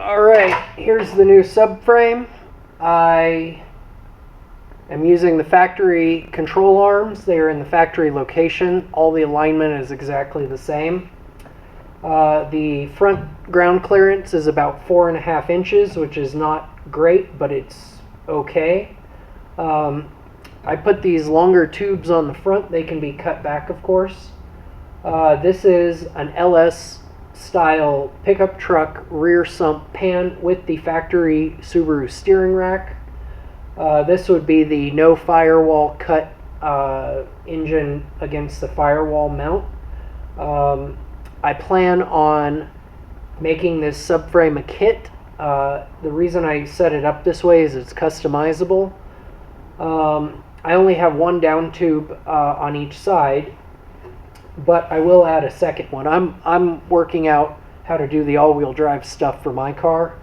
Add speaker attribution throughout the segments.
Speaker 1: Alright, here's the new subframe. I am using the factory control arms. They are in the factory location. All the alignment is exactly the same. The front ground clearance is about 4.5 inches, which is not great, but it's okay. I put these longer tubes on the front. They can be cut back, of course. This is an LS style pickup truck rear sump pan with the factory Subaru steering rack. This would be the no firewall cut engine against the firewall mount. I plan on making this subframe a kit. The reason I set it up this way is it's customizable. I only have one down tube on each side, but I will add a second one. I'm working out how to do the all-wheel drive stuff for my car,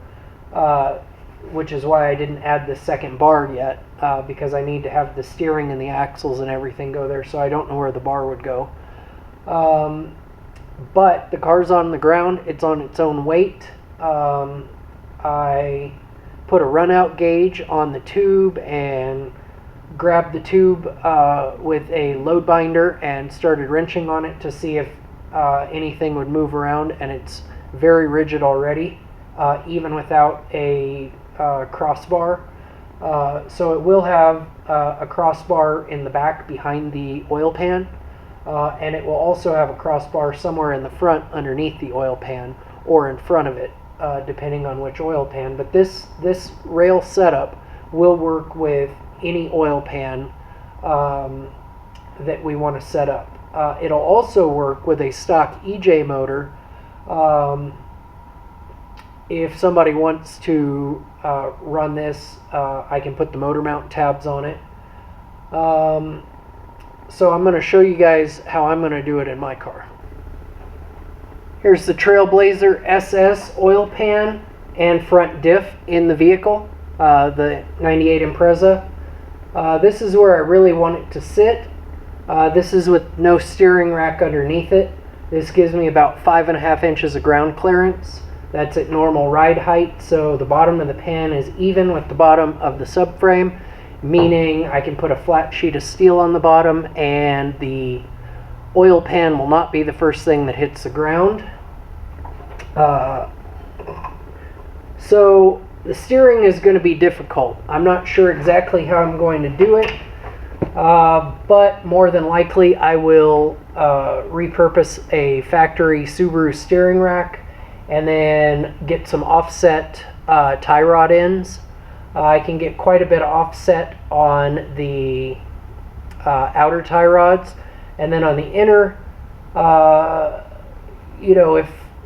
Speaker 1: which is why I didn't add the second bar yet, because I need to have the steering and the axles and everything go there, so I don't know where the bar would go. But the car's on the ground. It's on its own weight. I put a run-out gauge on the tube and grabbed the tube with a load binder and started wrenching on it to see if anything would move around, and it's very rigid already, even without a crossbar. So it will have a crossbar in the back behind the oil pan, and it will also have a crossbar somewhere in the front underneath the oil pan or in front of it, depending on which oil pan. But this rail setup will work with any oil pan that we want to set up. It'll also work with a stock EJ motor. If somebody wants to run this, I can put the motor mount tabs on it. So I'm going to show you guys how I'm going to do it in my car. Here's the Trailblazer SS oil pan and front diff in the vehicle, the 98 Impreza. This is where I really want it to sit. This is with no steering rack underneath it. This gives me about 5.5 inches of ground clearance. That's at normal ride height, so the bottom of the pan is even with the bottom of the subframe, meaning I can put a flat sheet of steel on the bottom and the oil pan will not be the first thing that hits the ground. So the steering is going to be difficult. I'm not sure exactly how I'm going to do it, but more than likely I will repurpose a factory Subaru steering rack and then get some offset tie rod ends. I can get quite a bit of offset on the outer tie rods, and then on the inner,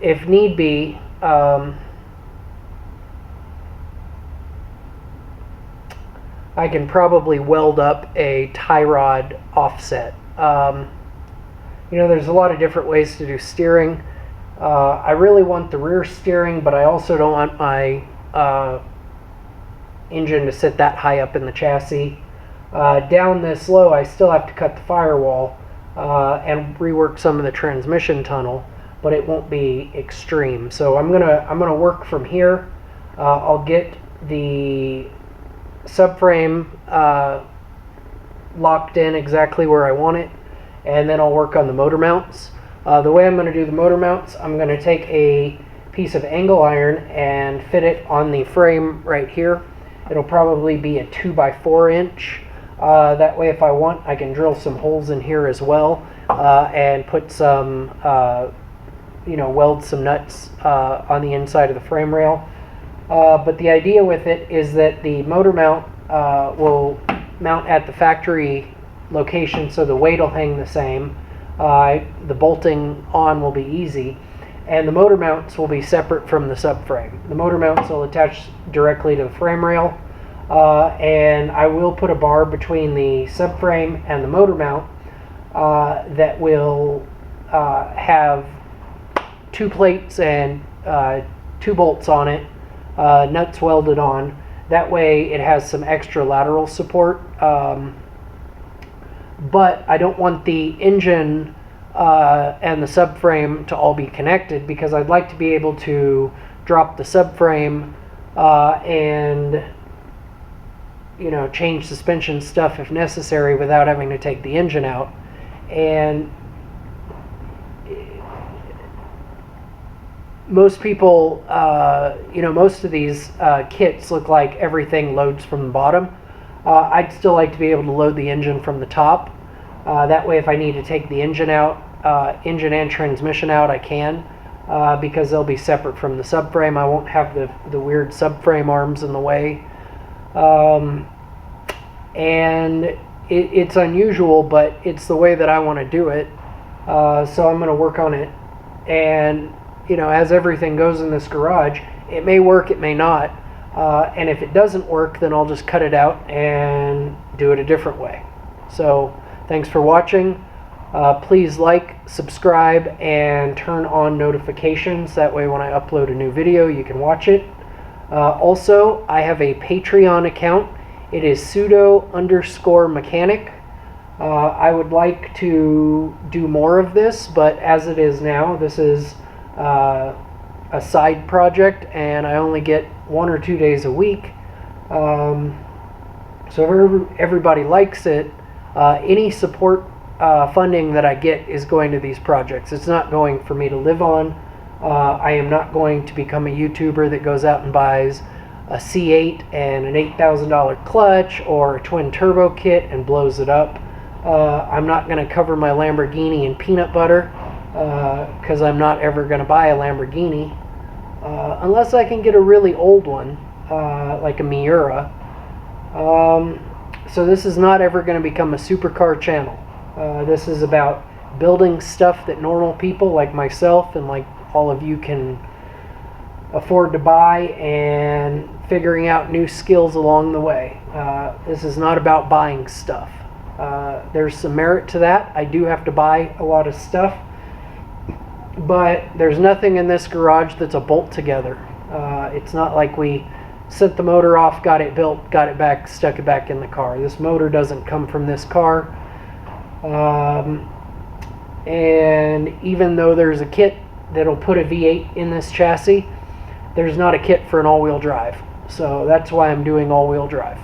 Speaker 1: if need be, I can probably weld up a tie rod offset. There's a lot of different ways to do steering. I really want the rear steering, but I also don't want my engine to sit that high up in the chassis. Down this low, I still have to cut the firewall and rework some of the transmission tunnel, but it won't be extreme. So I'm gonna work from here. I'll get the subframe locked in exactly where I want it, and then I'll work on the motor mounts. The way I'm going to do the motor mounts, I'm going to take a piece of angle iron and fit it on the frame right here. It'll probably be a 2x4 inch. That way, if I want, I can drill some holes in here as well and put some, weld some nuts on the inside of the frame rail. But the idea with it is that the motor mount will mount at the factory location, so the weight will hang the same. The bolting on will be easy, and the motor mounts will be separate from the subframe. The motor mounts will attach directly to the frame rail, and I will put a bar between the subframe and the motor mount that will have 2 plates and 2 bolts on it, nuts welded on. That way it has some extra lateral support. But I don't want the engine and the subframe to all be connected, because I'd like to be able to drop the subframe and change suspension stuff if necessary without having to take the engine out. And most people, most of these kits look like everything loads from the bottom. I'd still like to be able to load the engine from the top. That way if I need to take the engine out, engine and transmission out, I can, because they'll be separate from the subframe. I won't have the weird subframe arms in the way. And it's unusual, but it's the way that I want to do it. So I'm going to work on it. And, as everything goes in this garage, it may work, it may not. And if it doesn't work, then I'll just cut it out and do it a different way. So thanks for watching. Please like, subscribe, and turn on notifications. That way when I upload a new video, you can watch it. Also, I have a Patreon account. It is pseudo_mechanic. I would like to do more of this, but as it is now, this is a side project, and I only get 1 or 2 days a week. So if everybody likes it, any support funding that I get is going to these projects. It's not going for me to live on. I am not going to become a YouTuber that goes out and buys a C8 and an $8,000 clutch or a twin turbo kit and blows it up. I'm not going to cover my Lamborghini in peanut butter, because I'm not ever going to buy a Lamborghini unless I can get a really old one, like a Miura. So this is not ever going to become a supercar channel. This is about building stuff that normal people like myself and like all of you can afford to buy, and figuring out new skills along the way. This is not about buying stuff. There's some merit to that. I do have to buy a lot of stuff, but there's nothing in this garage that's a bolt together. It's not like we sent the motor off, got it built, got it back, stuck it back in the car. This motor doesn't come from this car. And even though there's a kit that'll put a V8 in this chassis, there's not a kit for an all-wheel drive. So that's why I'm doing all-wheel drive.